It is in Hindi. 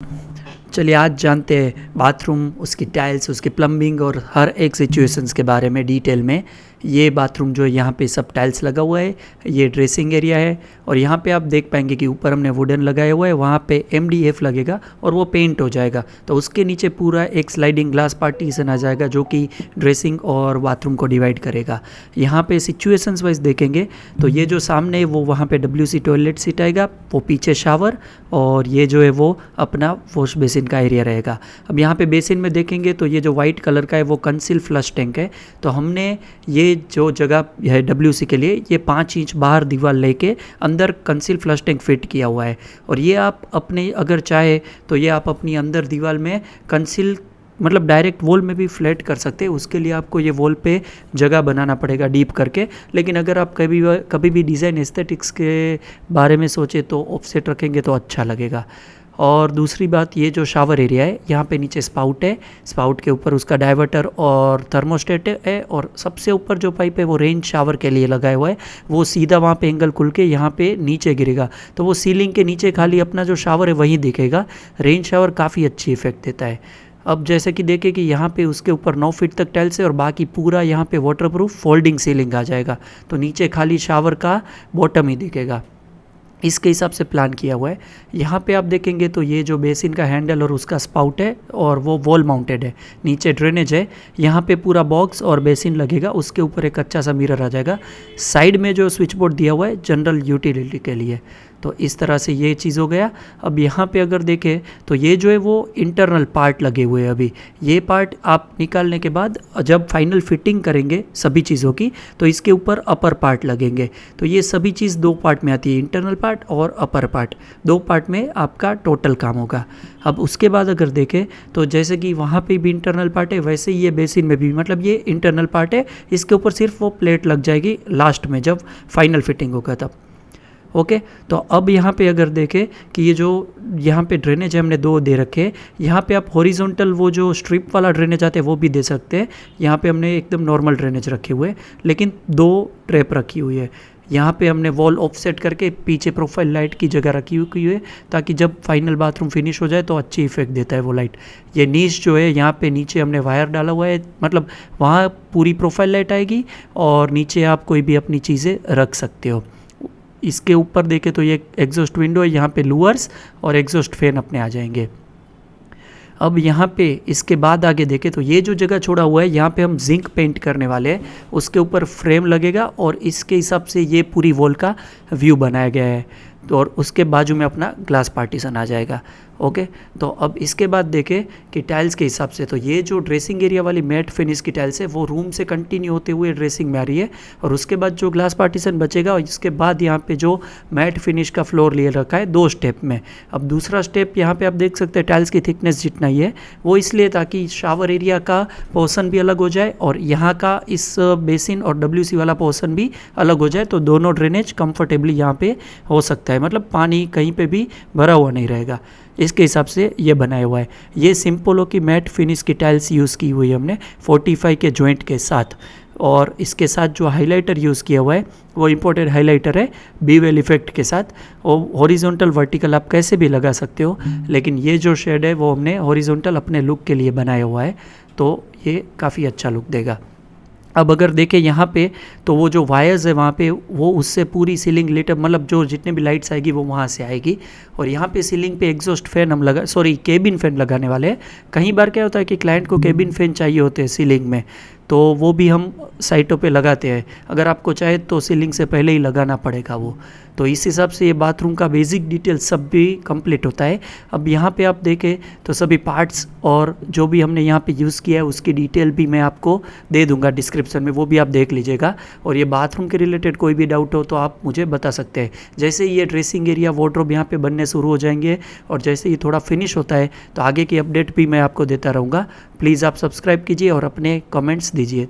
चलिए आज जानते हैं बाथरूम, उसकी टाइल्स, उसकी प्लम्बिंग और हर एक सिचुएशंस के बारे में डिटेल में। ये बाथरूम जो है यहाँ पे सब टाइल्स लगा हुआ है, ये ड्रेसिंग एरिया है और यहाँ पे आप देख पाएंगे कि ऊपर हमने वुडन लगाया हुआ है, वहाँ पे MDF लगेगा और वो पेंट हो जाएगा। तो उसके नीचे पूरा एक स्लाइडिंग ग्लास पार्टीशन आ जाएगा जो कि ड्रेसिंग और बाथरूम को डिवाइड करेगा। यहाँ पे सिचुएशंस वाइज देखेंगे तो ये जो सामने है वो वहाँ पे WC टॉयलेट सीट आएगा, वो पीछे शावर और ये जो है वो अपना वॉश बेसिन का एरिया रहेगा। अब यहाँ पे बेसिन में देखेंगे तो ये जो वाइट कलर का है वो कंसील फ्लश टैंक है। तो हमने ये जो जगह है WC के लिए ये 5 इंच बाहर दीवार लेके अंदर कंसील फ्लश टैंक फिट किया हुआ है। और ये आप अपने अगर चाहे तो ये आप अपनी अंदर दीवार में कंसील मतलब डायरेक्ट वॉल में भी फ्लैट कर सकते हैं। उसके लिए आपको ये वॉल पे जगह बनाना पड़ेगा डीप करके। लेकिन अगर आप कभी भी डिज़ाइन एस्थेटिक्स के बारे में सोचे तो ऑफसेट रखेंगे तो अच्छा लगेगा। और दूसरी बात, ये जो शावर एरिया है यहाँ पे नीचे स्पाउट है, स्पाउट के ऊपर उसका डाइवर्टर और थर्मोस्टेट है और सबसे ऊपर जो पाइप है वो रेन शावर के लिए लगाया हुआ है। वो सीधा वहाँ पे एंगल खुल के यहाँ पे नीचे गिरेगा तो वो सीलिंग के नीचे खाली अपना जो शावर है वहीं दिखेगा। रेन शावर काफ़ी अच्छी इफेक्ट देता है। अब जैसे कि देखें कि यहाँ पे उसके ऊपर 9 फीट तक टाइल्स है और बाकी पूरा यहाँ पे वाटरप्रूफ फोल्डिंग सीलिंग आ जाएगा। तो नीचे खाली शावर का बॉटम ही दिखेगा, इसके हिसाब से प्लान किया हुआ है। यहाँ पे आप देखेंगे तो ये जो बेसिन का हैंडल और उसका स्पाउट है और वो वॉल माउंटेड है। नीचे ड्रेनेज है, यहाँ पे पूरा बॉक्स और बेसिन लगेगा, उसके ऊपर एक अच्छा सा मिरर आ जाएगा। साइड में जो स्विच बोर्ड दिया हुआ है जनरल यूटिलिटी के लिए। तो इस तरह से ये चीज़ हो गया। अब यहाँ पे अगर देखें तो ये जो है वो इंटरनल पार्ट लगे हुए हैं। अभी ये पार्ट आप निकालने के बाद जब फाइनल फिटिंग करेंगे सभी चीज़ों की तो इसके ऊपर अपर पार्ट लगेंगे। तो ये सभी चीज़ 2 पार्ट में आती है, इंटरनल पार्ट और अपर पार्ट। 2 पार्ट में आपका टोटल काम होगा। अब उसके बाद अगर देखें तो जैसे कि वहाँ पे भी इंटरनल पार्ट है वैसे ही ये बेसिन में भी, मतलब ये इंटरनल पार्ट है, इसके ऊपर सिर्फ वो प्लेट लग जाएगी लास्ट में जब फाइनल फिटिंग होगा तब। ओके तो अब यहाँ पे अगर देखें कि ये जो यहाँ पे ड्रेनेज है हमने 2 दे रखे। यहाँ पे आप हॉरिजॉन्टल वो जो स्ट्रिप वाला ड्रेनेज आते हैं वो भी दे सकते हैं। यहाँ पे हमने एकदम नॉर्मल ड्रेनेज रखे हुए लेकिन 2 ट्रैप रखी हुई है। यहाँ पे हमने वॉल ऑफसेट करके पीछे प्रोफाइल लाइट की जगह रखी हुई है ताकि जब फाइनल बाथरूम फिनिश हो जाए तो अच्छी इफेक्ट देता है वो लाइट। ये नीच जो है यहाँ पे नीचे हमने वायर डाला हुआ है, मतलब वहाँ पूरी प्रोफाइल लाइट आएगी और नीचे आप कोई भी अपनी चीज़ें रख सकते हो। इसके ऊपर देखें तो ये एग्जॉस्ट विंडो है, यहाँ पे लूअर्स और एग्जॉस्ट फैन अपने आ जाएंगे। अब यहाँ पे इसके बाद आगे देखें तो ये जो जगह छोड़ा हुआ है यहाँ पे हम जिंक पेंट करने वाले हैं, उसके ऊपर फ्रेम लगेगा और इसके हिसाब से ये पूरी वॉल का व्यू बनाया गया है। तो और उसके बाजू में अपना ग्लास पार्टीशन आ जाएगा। ओके तो अब इसके बाद देखें कि टाइल्स के हिसाब से तो ये जो ड्रेसिंग एरिया वाली मैट फिनिश की टाइल्स है वो रूम से कंटिन्यू होते हुए ड्रेसिंग में आ रही है और उसके बाद जो ग्लास पार्टीशन बचेगा और इसके बाद यहाँ पे जो मैट फिनिश का फ्लोर लिए रखा है 2 स्टेप में। अब दूसरा स्टेप यहाँ पे आप देख सकते हैं टाइल्स की थिकनेस जितना ही है, वो इसलिए ताकि शावर एरिया का पोर्शन भी अलग हो जाए और यहाँ का इस बेसिन और WC वाला पोर्शन भी अलग हो जाए तो दोनों ड्रेनेज कंफर्टेबली यहाँ पे हो सकता है, मतलब पानी कहीं पे भी भरा हुआ नहीं रहेगा। इसके हिसाब से ये बनाया हुआ है। ये सिंपोलो की मैट फिनिश की टाइल्स यूज़ की हुई है हमने 45 के जॉइंट के साथ। और इसके साथ जो हाइलाइटर यूज़ किया हुआ है वो इम्पोर्टेड हाइलाइटर है बीवेल इफेक्ट के साथ। और हॉरिजॉन्टल वर्टिकल आप कैसे भी लगा सकते हो, लेकिन ये जो शेड है वो हमने हॉरिजॉन्टल अपने लुक के लिए बनाया हुआ है तो ये काफ़ी अच्छा लुक देगा। अब अगर देखें यहाँ पे तो वो जो वायर्स है वहाँ पे वो उससे पूरी सीलिंग लिट अप, मतलब जो जितने भी लाइट्स आएगी वो वहाँ से आएगी। और यहाँ पे सीलिंग पे एग्जॉस्ट फैन हम केबिन फैन लगाने वाले हैं। कई बार क्या होता है कि क्लाइंट को केबिन फैन चाहिए होते हैं सीलिंग में, तो वो भी हम साइटों पे लगाते हैं। अगर आपको चाहे तो सीलिंग से पहले ही लगाना पड़ेगा वो। तो इस हिसाब से ये बाथरूम का बेसिक डिटेल सब भी कंप्लीट होता है। अब यहाँ पे आप देखें तो सभी पार्ट्स और जो भी हमने यहाँ पे यूज़ किया है उसकी डिटेल भी मैं आपको दे दूँगा डिस्क्रिप्शन में, वो भी आप देख लीजिएगा। और ये बाथरूम के रिलेटेड कोई भी डाउट हो तो आप मुझे बता सकते हैं। जैसे ये ड्रेसिंग एरिया वार्डरोब यहाँ पे बनने शुरू हो जाएंगे और जैसे ये थोड़ा फिनिश होता है तो आगे की अपडेट भी मैं आपको देता रहूँगा। प्लीज़ आप सब्सक्राइब कीजिए और अपने कमेंट्स दीजिए।